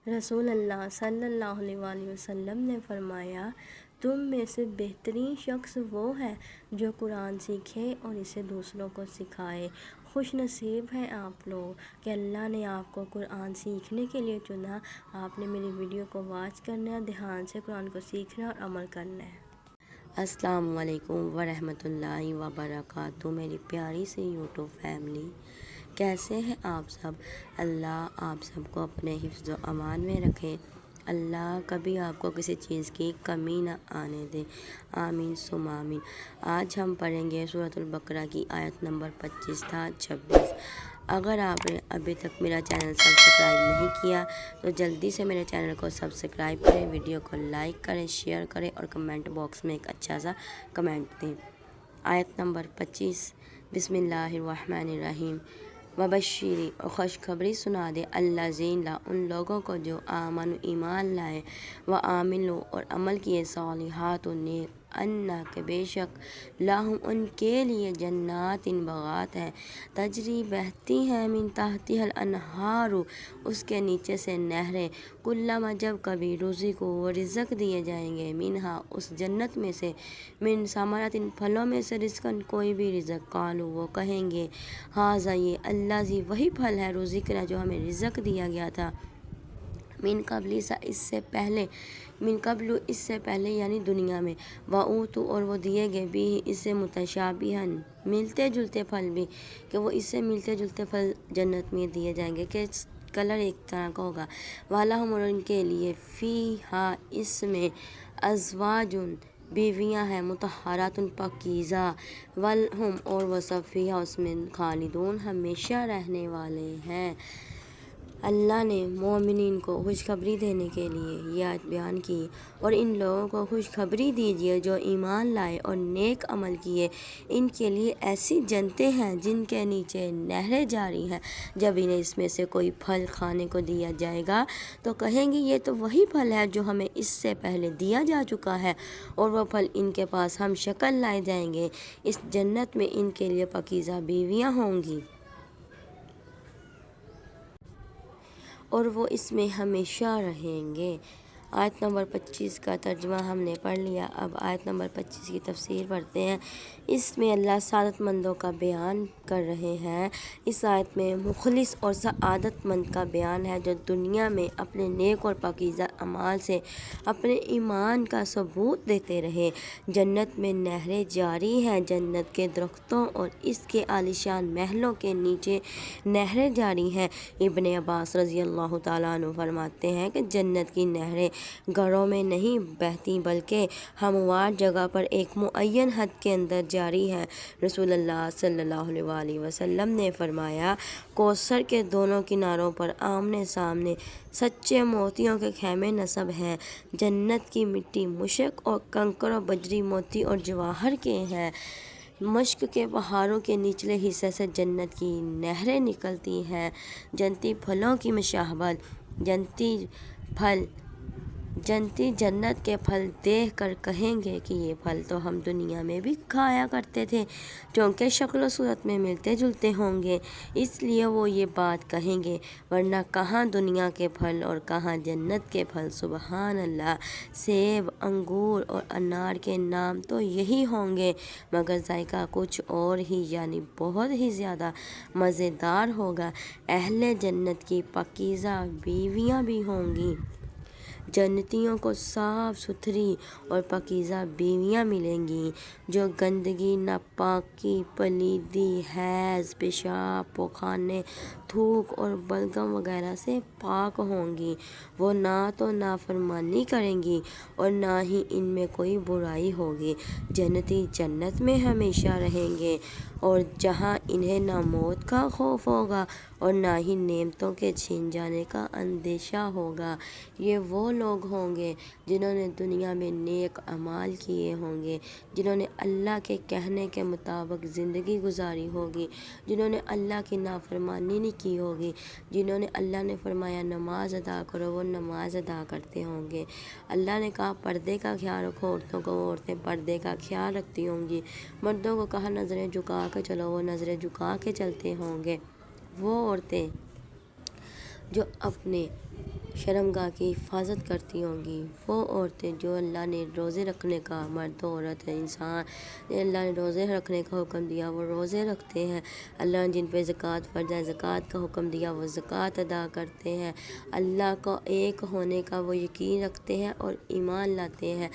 رسول اللہ صلی اللہ علیہ وسلم نے فرمایا، تم میں سے بہترین شخص وہ ہے جو قرآن سیکھے اور اسے دوسروں کو سکھائے۔ خوش نصیب ہیں آپ لوگ کہ اللہ نے آپ کو قرآن سیکھنے کے لیے چنا۔ آپ نے میری ویڈیو کو واچ کرنا ہے، دھیان سے قرآن کو سیکھنا اور عمل کرنا ہے۔ السلام علیکم ورحمۃ اللہ وبرکاتہ۔ میری پیاری سی یوٹیوب فیملی، کیسے ہیں آپ سب؟ اللہ آپ سب کو اپنے حفظ و امان میں رکھے۔ اللہ کبھی آپ کو کسی چیز کی کمی نہ آنے دے، آمین ثم آمین۔ آج ہم پڑھیں گے سورۃ البقرہ کی آیت نمبر 25 تا 26۔ اگر آپ نے ابھی تک میرا چینل سبسکرائب نہیں کیا تو جلدی سے میرے چینل کو سبسکرائب کریں، ویڈیو کو لائک کریں، شیئر کریں اور کمنٹ باکس میں ایک اچھا سا کمنٹ دیں۔ آیت نمبر 25، بسم اللہ الرحمن الرحیم۔ وبشری، اور خوشخبری سنا دے، الذین، ان لوگوں کو جو آمنوا، ایمان لائے، وعملوا، اور عمل کیے، صالحات، نیک، انا، کہ بے شک، لہم، ان کے لیے، جنات، باغات ہیں، تجری، بہتی ہیں، من تحتها الانہار، اس کے نیچے سے نہریں، کلما، جب کبھی، رزقوا، وہ رزق دیے جائیں گے، منہا، اس جنت میں سے، من ثمرات، پھلوں میں سے، رزقاً، کوئی بھی رزق، قالوا، وہ کہیں گے، ھذا، یہ، الذی، وہی پھل ہے، رزقنا، جو ہمیں رزق دیا گیا تھا، من قبل، اس سے پہلے، من قبل، اس سے پہلے یعنی دنیا میں، وَأُوتُوا، اور وہ دیے گئے، بھی اس سے، متشابہاً، ملتے جلتے پھل بھی، کہ وہ اس سے ملتے جلتے پھل جنت میں دیے جائیں گے کہ کلر ایک طرح کا ہوگا، وَلَهُمْ، اور ان کے لیے، فیہا، اس میں، ازواج، بیویاں ہیں، مطہرات، پاکیزہ، وَلْهُمْ، اور وہ سب، فیہا، اس میں، خالدون، ہمیشہ رہنے والے ہیں۔ اللہ نے مومنین کو خوشخبری دینے کے لیے یہ آیت بیان کی، اور ان لوگوں کو خوشخبری دیجیے جو ایمان لائے اور نیک عمل کیے، ان کے لیے ایسی جنتیں ہیں جن کے نیچے نہریں جاری ہیں، جب انہیں اس میں سے کوئی پھل کھانے کو دیا جائے گا تو کہیں گے یہ تو وہی پھل ہے جو ہمیں اس سے پہلے دیا جا چکا ہے، اور وہ پھل ان کے پاس ہم شکل لائے جائیں گے۔ اس جنت میں ان کے لیے پاکیزہ بیویاں ہوں گی، اور وہ اس میں ہمیشہ رہیں گے۔ آیت نمبر 25 کا ترجمہ ہم نے پڑھ لیا، اب آیت نمبر 25 کی تفسیر پڑھتے ہیں۔ اس میں اللہ سعادت مندوں کا بیان کر رہے ہیں۔ اس آیت میں مخلص اور سعادت مند کا بیان ہے جو دنیا میں اپنے نیک اور پاکیزہ اعمال سے اپنے ایمان کا ثبوت دیتے رہے۔ جنت میں نہریں جاری ہیں، جنت کے درختوں اور اس کے عالیشان محلوں کے نیچے نہریں جاری ہیں۔ ابن عباس رضی اللہ تعالیٰ عنہ فرماتے ہیں کہ جنت کی نہریں گھروں میں نہیں بہتی بلکہ ہموار جگہ پر ایک معین حد کے اندر جاری ہیں۔ رسول اللہ صلی اللہ علیہ وسلم نے فرمایا، کوثر کے دونوں کناروں پر آمنے سامنے سچے موتیوں کے خیمے نصب ہیں، جنت کی مٹی مشک اور کنکر و بجری موتی اور جواہر کے ہیں، مشک کے پہاڑوں کے نچلے حصے سے جنت کی نہریں نکلتی ہیں، جنتی پھلوں کی مشابہت، جنتی جنت کے پھل دیکھ کر کہیں گے کہ یہ پھل تو ہم دنیا میں بھی کھایا کرتے تھے، چونکہ شکل و صورت میں ملتے جلتے ہوں گے، اس لیے وہ یہ بات کہیں گے، ورنہ کہاں دنیا کے پھل اور کہاں جنت کے پھل، سبحان اللہ۔ سیب، انگور اور انار کے نام تو یہی ہوں گے، مگر ذائقہ کچھ اور ہی، یعنی بہت ہی زیادہ مزیدار ہوگا۔ اہل جنت کی پاکیزہ بیویاں بھی ہوں گی، جنتیوں کو صاف ستھری اور پاکیزہ بیویاں ملیں گی جو گندگی، ناپاکی، پلیدی، حیض، پیشاب، پخانے، تھوک اور بلغم وغیرہ سے پاک ہوں گی۔ وہ نہ تو نافرمانی کریں گی اور نہ ہی ان میں کوئی برائی ہوگی۔ جنتی جنت میں ہمیشہ رہیں گے، اور جہاں انہیں نہ موت کا خوف ہوگا اور نہ ہی نعمتوں کے چھین جانے کا اندیشہ ہوگا۔ یہ وہ لوگ ہوں گے جنہوں نے دنیا میں نیک اعمال کیے ہوں گے، جنہوں نے اللہ کے کہنے کے مطابق زندگی گزاری ہوگی، جنہوں نے اللہ کی نافرمانی نہیں کی ہوگی، جنہوں نے اللہ نے فرمایا نماز ادا کرو وہ نماز ادا کرتے ہوں گے، اللہ نے کہا پردے کا خیال رکھو عورتوں کو، وہ عورتیں پردے کا خیال رکھتی ہوں گی، مردوں کو کہا نظریں جھکا کے چلو وہ نظریں جھکا کے چلتے ہوں گے، وہ عورتیں جو اپنے شرمگاہ کی حفاظت کرتی ہوں گی، وہ عورتیں جو اللہ نے روزے رکھنے کا، مرد و عورت انسان اللہ نے روزے رکھنے کا حکم دیا وہ روزے رکھتے ہیں، اللہ نے جن پہ زکوٰۃ فرض ہے زکوٰۃ کا حکم دیا وہ زکوٰۃ ادا کرتے ہیں، اللہ کا ایک ہونے کا وہ یقین رکھتے ہیں اور ایمان لاتے ہیں،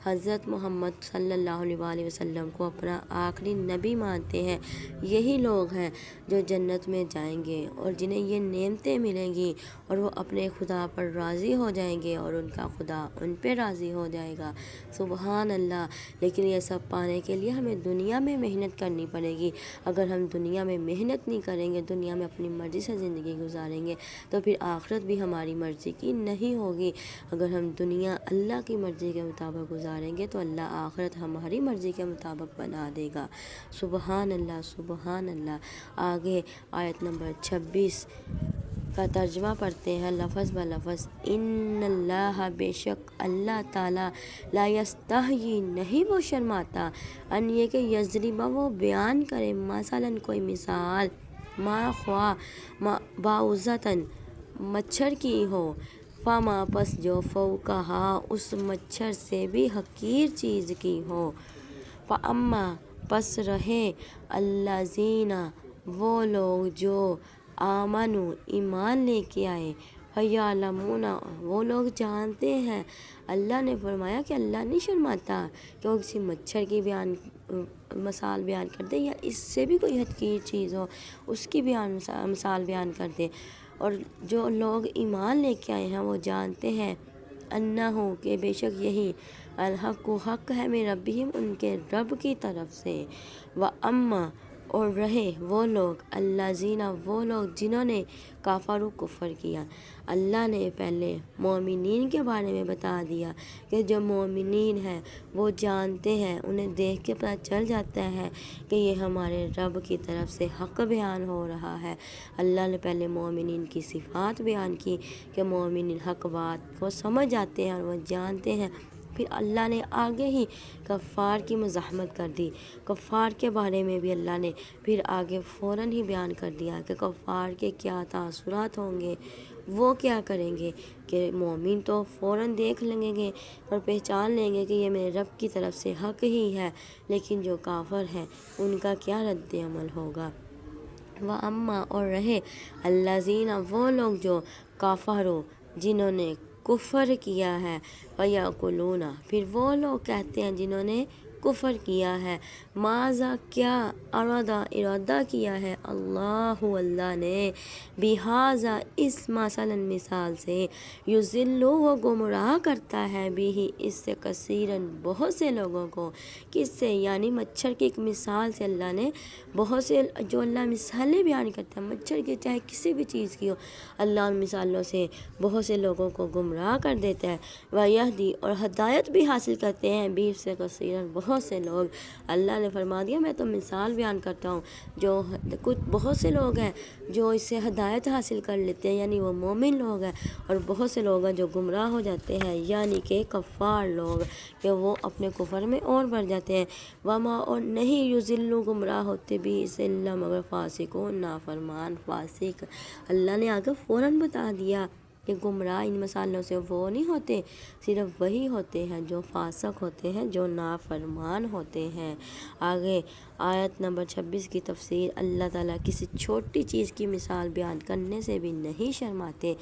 حضرت محمد صلی اللہ علیہ وآلہ وسلم کو اپنا آخری نبی مانتے ہیں، یہی لوگ ہیں جو جنت میں جائیں گے اور جنہیں یہ نعمتیں ملیں گی اور وہ اپنے خدا پر راضی ہو جائیں گے اور ان کا خدا ان پہ راضی ہو جائے گا۔ سبحان اللہ۔ لیکن یہ سب پانے کے لیے ہمیں دنیا میں محنت کرنی پڑے گی۔ اگر ہم دنیا میں محنت نہیں کریں گے، دنیا میں اپنی مرضی سے زندگی گزاریں گے تو پھر آخرت بھی ہماری مرضی کی نہیں ہوگی۔ اگر ہم دنیا اللہ کی مرضی کے مطابق گزاریں گے تو اللہ آخرت ہماری مرضی کے مطابق بنا دے گا۔ سبحان اللہ سبحان اللہ۔ آگے آیت نمبر 26 کا ترجمہ پڑھتے ہیں لفظ بہ لفظ۔ ان اللہ، بے شک اللہ تعالیٰ، لا یستحیی، نہیں وہ شرماتا، ان یہ کہ یضرب، وہ بیان کرے، مثلاً کوئی مثال، ما خواہ بعوضۃً، مچھر کی ہو، فما، پس جو، فوقہا، اس مچھر سے بھی حقیر چیز کی ہو، فاما، پس رہے، الذین، وہ لوگ جو، آمنوا، ایمان لے کے آئے، فیعلمون، وہ لوگ جانتے ہیں۔ اللہ نے فرمایا کہ اللہ نہیں شرماتا کہ وہ کسی مچھر کی مثال بیان کر دے یا اس سے بھی کوئی حقیر چیز ہو اس کی مثال بیان کر دے، اور جو لوگ ایمان لے کے آئے ہیں وہ جانتے ہیں انہو، کہ بے شک یہی، الحق، حق ہے، من ربہم، ان کے رب کی طرف سے، واما، اور رہے وہ لوگ، الذین، وہ لوگ جنہوں نے، کفروا، کفر کیا۔ اللہ نے پہلے مومنین کے بارے میں بتا دیا کہ جو مومنین ہیں وہ جانتے ہیں، انہیں دیکھ کے پتہ چل جاتا ہے کہ یہ ہمارے رب کی طرف سے حق بیان ہو رہا ہے۔ اللہ نے پہلے مومنین کی صفات بیان کی کہ مومنین حق بات کو سمجھ جاتے ہیں اور وہ جانتے ہیں۔ پھر اللہ نے آگے ہی کفار کی مزاحمت کر دی، کفار کے بارے میں بھی اللہ نے پھر آگے فوراً ہی بیان کر دیا کہ کفار کے کیا تاثرات ہوں گے، وہ کیا کریں گے، کہ مومن تو فوراً دیکھ لیں گے اور پہچان لیں گے کہ یہ میرے رب کی طرف سے حق ہی ہے، لیکن جو کافر ہیں ان کا کیا رد عمل ہوگا۔ وَأَمَّا، اور رہے، الذین، وہ لوگ جو، کفروا، جنہوں نے کفر کیا ہے، وَیَقُولُونَ، پھر وہ لوگ کہتے ہیں جنہوں نے کفر کیا ہے، ماذا، کیا، ارادہ کیا ہے، اللہ، اللہ نے، بہذا، اس مثلاً مثال سے، یضل، وہ گمراہ کرتا ہے، بھی، اس سے، کثیراً، بہت سے لوگوں کو، کس سے، یعنی مچھر کی ایک مثال سے اللہ نے بہت سے، جو اللہ مثالیں بیان کرتا ہے مچھر کی چاہے کسی بھی چیز کی ہو، اللہ ان مثالوں سے بہت سے لوگوں کو گمراہ کر دیتا ہے، وَیَہْدِی، اور ہدایت بھی حاصل کرتے ہیں، بھی، اس سے، کثیراً، بہت سے لوگ۔ اللہ نے فرما دیا میں تو مثال بیان کرتا ہوں، جو کچھ بہت سے لوگ ہیں جو اس سے ہدایت حاصل کر لیتے ہیں، یعنی وہ مومن لوگ ہیں، اور بہت سے لوگ ہیں جو گمراہ ہو جاتے ہیں، یعنی کہ کفار لوگ، کہ وہ اپنے کفر میں اور بڑھ جاتے ہیں۔ وما، اور نہیں، یضل، گمراہ ہوتے بھی، اس اللہ، مگر فاسقون، نافرمان، فاسق۔ اللہ نے آگے فوراً بتا دیا کہ گمراہ ان مثالوں سے وہ نہیں ہوتے، صرف وہی ہوتے ہیں جو فاسق ہوتے ہیں، جو نافرمان ہوتے ہیں۔ آگے آیت نمبر 26 کی تفسیر۔ اللہ تعالیٰ کسی چھوٹی چیز کی مثال بیان کرنے سے بھی نہیں شرماتے۔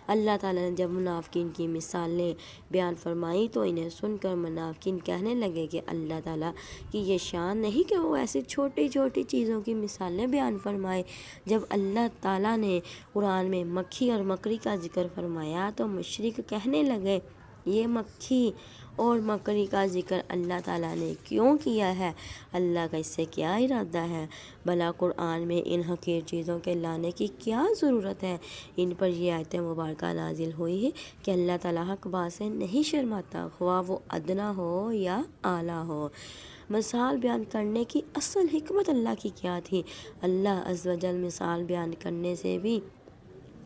اللہ تعالیٰ نے جب منافقین کی مثالیں بیان فرمائی تو انہیں سن کر منافقین کہنے لگے کہ اللہ تعالیٰ کی یہ شان نہیں کہ وہ ایسی چھوٹی چھوٹی چیزوں کی مثالیں بیان فرمائے۔ جب اللہ تعالیٰ نے قرآن میں مکھی اور مکری کا ذکر فرمایا تو مشرک کہنے لگے یہ مکھی اور مکری کا ذکر اللہ تعالیٰ نے کیوں کیا ہے، اللہ کا اس سے کیا ارادہ ہے، بھلا قرآن میں ان حقیر چیزوں کے لانے کی کیا ضرورت ہے۔ ان پر یہ آیت مبارکہ نازل ہوئی ہے کہ اللہ تعالیٰ حق بات سے نہیں شرماتا، خواہ وہ ادنا ہو یا اعلیٰ ہو۔ مثال بیان کرنے کی اصل حکمت اللہ کی کیا تھی؟ اللہ عز و جل مثال بیان کرنے سے بھی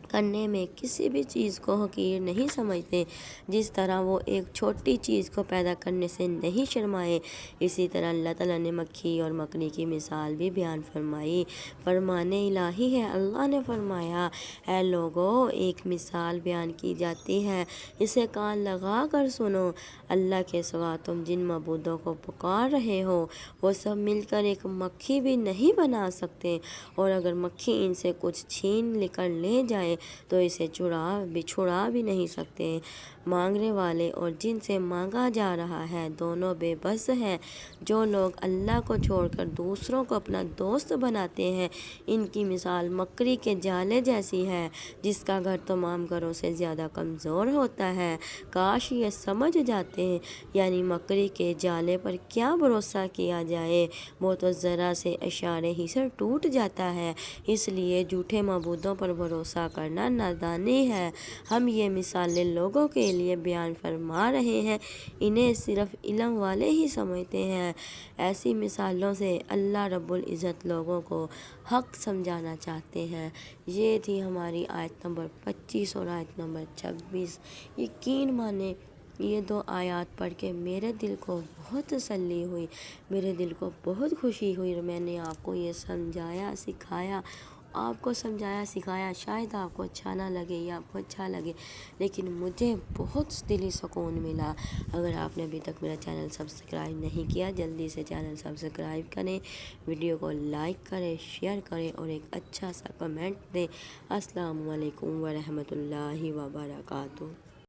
کرنے میں کسی بھی چیز کو حقیر نہیں سمجھتے، جس طرح وہ ایک چھوٹی چیز کو پیدا کرنے سے نہیں شرمائے، اسی طرح اللہ تعالیٰ نے مکھی اور مکڑی کی مثال بھی بیان فرمائی۔ فرمان الہی ہے، اللہ نے فرمایا اے لوگو ایک مثال بیان کی جاتی ہے، اسے کان لگا کر سنو۔ اللہ کے سوا تم جن معبودوں کو پکار رہے ہو وہ سب مل کر ایک مکھی بھی نہیں بنا سکتے، اور اگر مکھی ان سے کچھ چھین کر لے جائے تو اسے چھڑا بھی نہیں سکتے۔ مانگنے والے اور جن سے مانگا جا رہا ہے دونوں بے بس ہیں۔ جو لوگ اللہ کو چھوڑ کر دوسروں کو اپنا دوست بناتے ہیں، ان کی مثال مکڑی کے جالے جیسی ہے، جس کا گھر تمام گھروں سے زیادہ کمزور ہوتا ہے۔ کاش یہ سمجھ جاتے، یعنی مکڑی کے جالے پر کیا بھروسہ کیا جائے، وہ تو ذرا سے اشارے ہی سے ٹوٹ جاتا ہے، اس لیے جھوٹے معبودوں پر بھروسہ کرنا نادانی ہے۔ ہم یہ مثالیں لوگوں کے لیے بیان فرما رہے ہیں، انہیں صرف علم والے ہی سمجھتے ہیں۔ ایسی مثالوں سے اللہ رب العزت لوگوں کو حق سمجھانا چاہتے ہیں۔ یہ تھی ہماری آیت نمبر 25 اور آیت نمبر 26۔ یقین مانے یہ دو آیات پڑھ کے میرے دل کو بہت تسلی ہوئی، میرے دل کو بہت خوشی ہوئی، اور میں نے آپ کو یہ سمجھایا سکھایا، شاید آپ کو اچھا نہ لگے یا آپ کو اچھا لگے، لیکن مجھے بہت دلی سکون ملا۔ اگر آپ نے ابھی تک میرا چینل سبسکرائب نہیں کیا، جلدی سے چینل سبسکرائب کریں، ویڈیو کو لائک کریں، شیئر کریں اور ایک اچھا سا کمنٹ دیں۔ السلام علیکم ورحمۃ اللہ وبرکاتہ۔